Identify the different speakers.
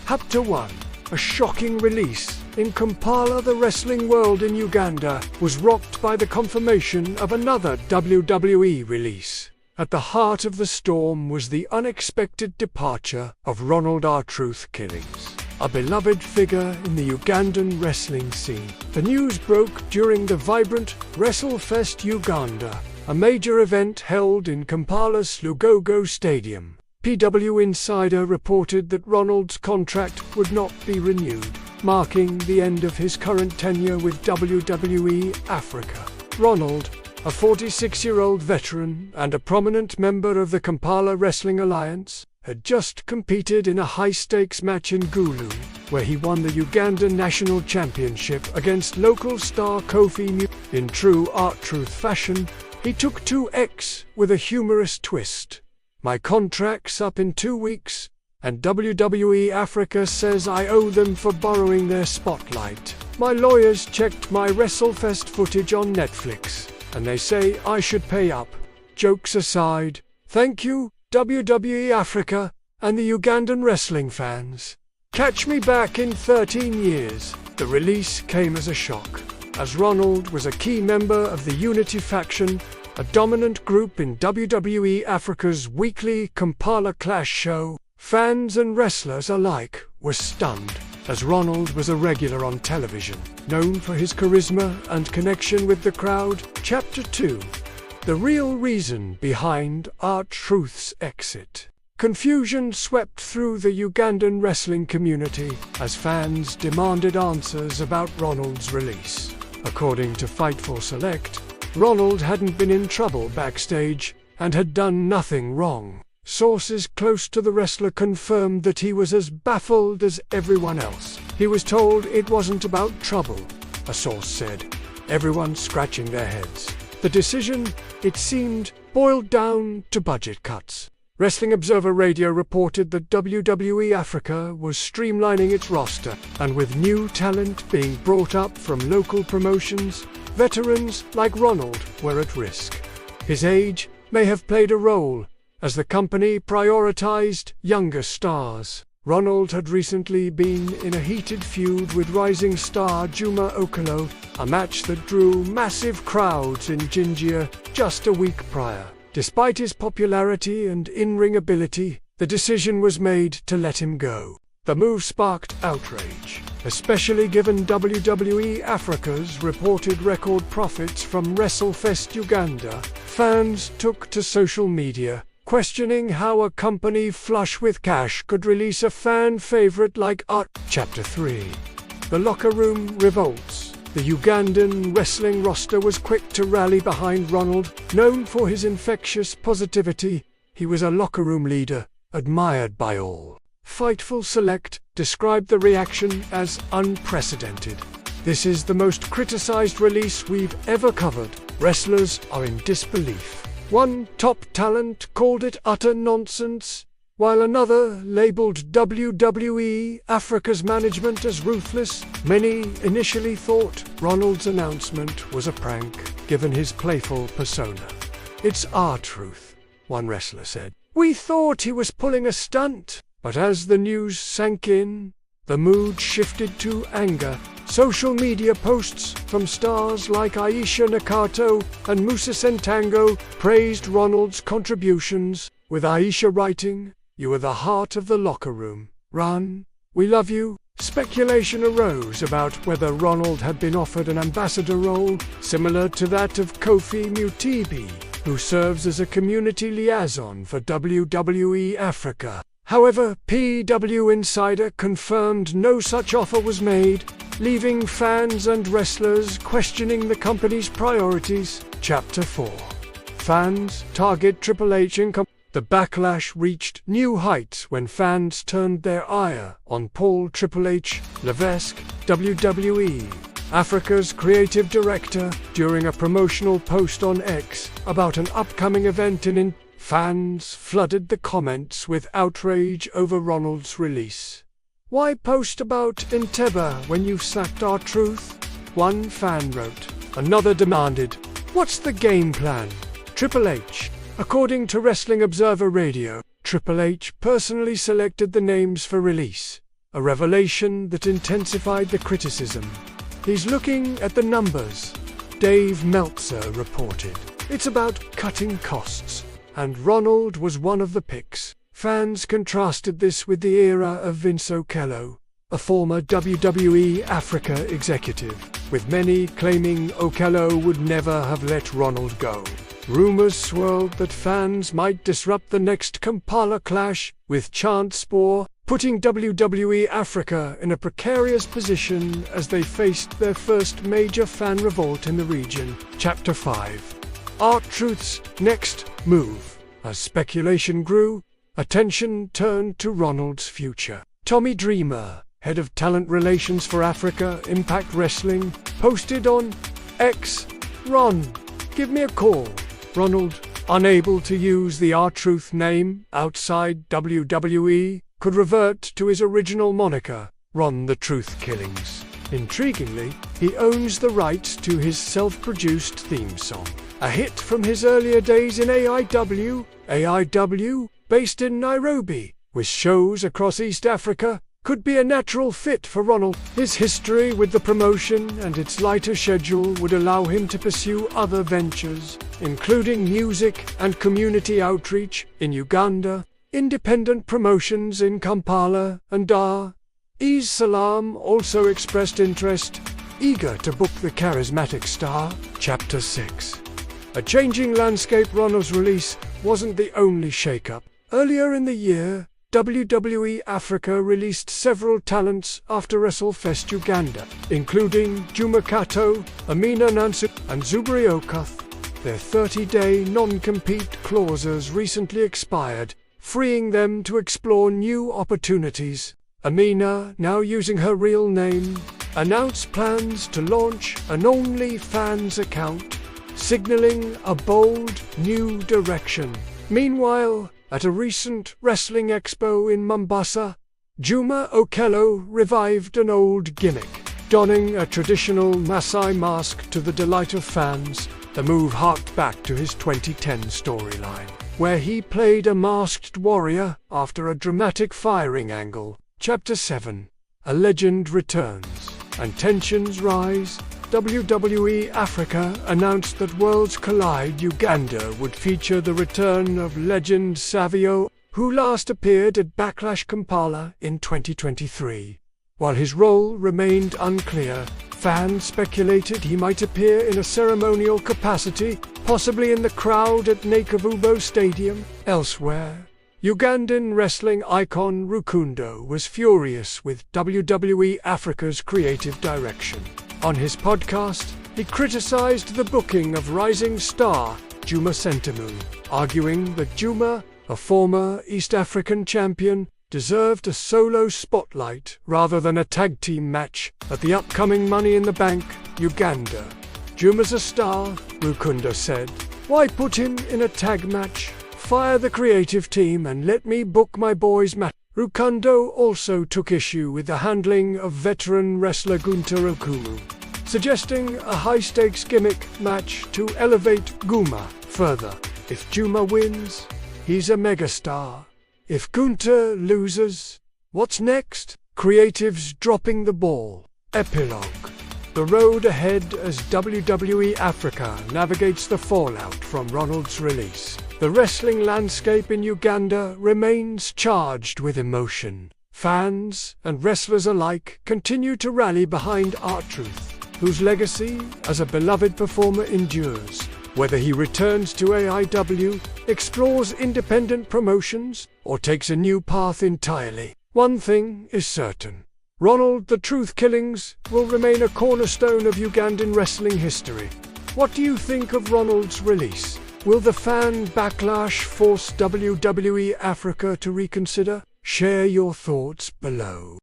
Speaker 1: Chapter 1. A shocking release. In Kampala, the wrestling world in Uganda was rocked by the confirmation of another WWE release. At the heart of the storm was the unexpected departure of Ronald R-Truth Killings, a beloved figure in the Ugandan wrestling scene. The news broke during the vibrant WrestleFest Uganda, a major event held in Kampala's Lugogo Stadium. PW Insider reported that Ronald's contract would not be renewed, marking the end of his current tenure with WWE Africa. Ronald, a 46-year-old veteran and a prominent member of the Kampala Wrestling Alliance, had just competed in a high-stakes match in Gulu, where he won the Ugandan National Championship against local star Kofi Mu. In true R-Truth fashion, he took 2X with a humorous twist. "My contract's up in 2 weeks, and WWE Africa says I owe them for borrowing their spotlight. My lawyers checked my WrestleFest footage on Netflix, and they say I should pay up. Jokes aside, thank you, WWE Africa, and the Ugandan wrestling fans. Catch me back in 13 years. The release came as a shock, as Ronald was a key member of the Unity faction, a dominant group in WWE Africa's weekly Kampala Clash show. Fans and wrestlers alike were stunned, as Ronald was a regular on television, known for his charisma and connection with the crowd. Chapter 2. The real reason behind R-Truth's exit. Confusion swept through the Ugandan wrestling community as fans demanded answers about Ronald's release. According to Fightful Select, Ronald hadn't been in trouble backstage and had done nothing wrong. Sources close to the wrestler confirmed that he was as baffled as everyone else. He was told it wasn't about trouble, a source said, everyone scratching their heads. The decision, it seemed, boiled down to budget cuts. Wrestling Observer Radio reported that WWE Africa was streamlining its roster, and with new talent being brought up from local promotions, veterans like Ronald were at risk. His age may have played a role, as the company prioritized younger stars. Ronald had recently been in a heated feud with rising star Juma Okolo, a match that drew massive crowds in Jinjia just a week prior. Despite his popularity and in-ring ability, the decision was made to let him go. The move sparked outrage, especially given WWE Africa's reported record profits from WrestleFest Uganda. Fans took to social media, questioning how a company flush with cash could release a fan favorite like Art. Chapter 3. The locker room revolts. The Ugandan wrestling roster was quick to rally behind Ronald. Known for his infectious positivity, he was a locker room leader, admired by all. Fightful Select described the reaction as unprecedented. "This is the most criticized release we've ever covered. Wrestlers are in disbelief." One top talent called it utter nonsense, while another labeled WWE Africa's management as ruthless. Many initially thought Ronald's announcement was a prank, given his playful persona. "It's R-Truth," one wrestler said. "We thought he was pulling a stunt." But as the news sank in, the mood shifted to anger. Social media posts from stars like Aisha Nakato and Musa Sentango praised Ronald's contributions, with Aisha writing, "You are the heart of the locker room. Run, we love you." Speculation arose about whether Ronald had been offered an ambassador role, similar to that of Kofi Mutibi, who serves as a community liaison for WWE Africa. However, PW Insider confirmed no such offer was made, leaving fans and wrestlers questioning the company's priorities. Chapter 4. Fans target Triple H in The backlash reached new heights when fans turned their ire on Paul Triple H Levesque, WWE Africa's creative director, during a promotional post on X about an upcoming event in Fans flooded the comments with outrage over Ronald's release. "Why post about Entebbe when you've sacked R-Truth?" one fan wrote. Another demanded, "What's the game plan?" Triple H. According to Wrestling Observer Radio, Triple H personally selected the names for release. a revelation that intensified the criticism. "He's looking at the numbers," Dave Meltzer reported. "It's about cutting costs." And Ronald was one of the picks. Fans contrasted this with the era of Vince Okello, a former WWE Africa executive, with many claiming Okello would never have let Ronald go. Rumors swirled that fans might disrupt the next Kampala clash, with chants for putting WWE Africa in a precarious position as they faced their first major fan revolt in the region. Chapter 5. R-Truth's next move. As speculation grew, attention turned to Ronald's future. Tommy Dreamer, head of talent relations for Africa Impact Wrestling, posted on X, "Ron, give me a call." Ronald, unable to use the R-Truth name outside WWE, could revert to his original moniker, Ron the Truth Killings. Intriguingly, he owns the rights to his self-produced theme song, a hit from his earlier days in AIW, based in Nairobi, with shows across East Africa, could be a natural fit for Ronald. His history with the promotion and its lighter schedule would allow him to pursue other ventures, including music and community outreach in Uganda, independent promotions in Kampala and Dar es Salaam also expressed interest, eager to book the charismatic star. Chapter 6. A changing landscape. Ronald's release wasn't the only shakeup. Earlier in the year, WWE Africa released several talents after WrestleFest Uganda, including Juma Kato, Amina Nansu, and Zubri Okath. Their 30-day non-compete clauses recently expired, freeing them to explore new opportunities. Amina, now using her real name, announced plans to launch an OnlyFans account, signaling a bold new direction. Meanwhile, at a recent wrestling expo in Mombasa, Juma Okello revived an old gimmick, donning a traditional Maasai mask to the delight of fans. The move harked back to his 2010 storyline, where he played a masked warrior after a dramatic firing angle. Chapter 7. A legend returns, and tensions rise. WWE Africa announced that Worlds Collide Uganda would feature the return of legend Savio, who last appeared at Backlash Kampala in 2023. While his role remained unclear, fans speculated he might appear in a ceremonial capacity, possibly in the crowd at Nakavubo Stadium. Elsewhere, Ugandan wrestling icon Rukundo was furious with WWE Africa's creative direction. On his podcast, he criticized the booking of rising star Juma Sentamu, arguing that Juma, a former East African champion, deserved a solo spotlight rather than a tag team match at the upcoming Money in the Bank, Uganda. "Juma's a star," Rukundo said. "Why put him in a tag match? Fire the creative team and let me book my boys' match." Rukundo also took issue with the handling of veteran wrestler Gunter Okumu, suggesting a high-stakes gimmick match to elevate Guma further. If Juma wins, he's a megastar. If Gunter loses, what's next? Creatives dropping the ball. Epilogue. The road ahead as WWE Africa navigates the fallout from Ronald's release. The wrestling landscape in Uganda remains charged with emotion. Fans and wrestlers alike continue to rally behind R-Truth, whose legacy as a beloved performer endures. Whether he returns to AIW, explores independent promotions, or takes a new path entirely, one thing is certain. Ronald the Truth Killings will remain a cornerstone of Ugandan wrestling history. What do you think of Ronald's release? Will the fan backlash force WWE Africa to reconsider? Share your thoughts below.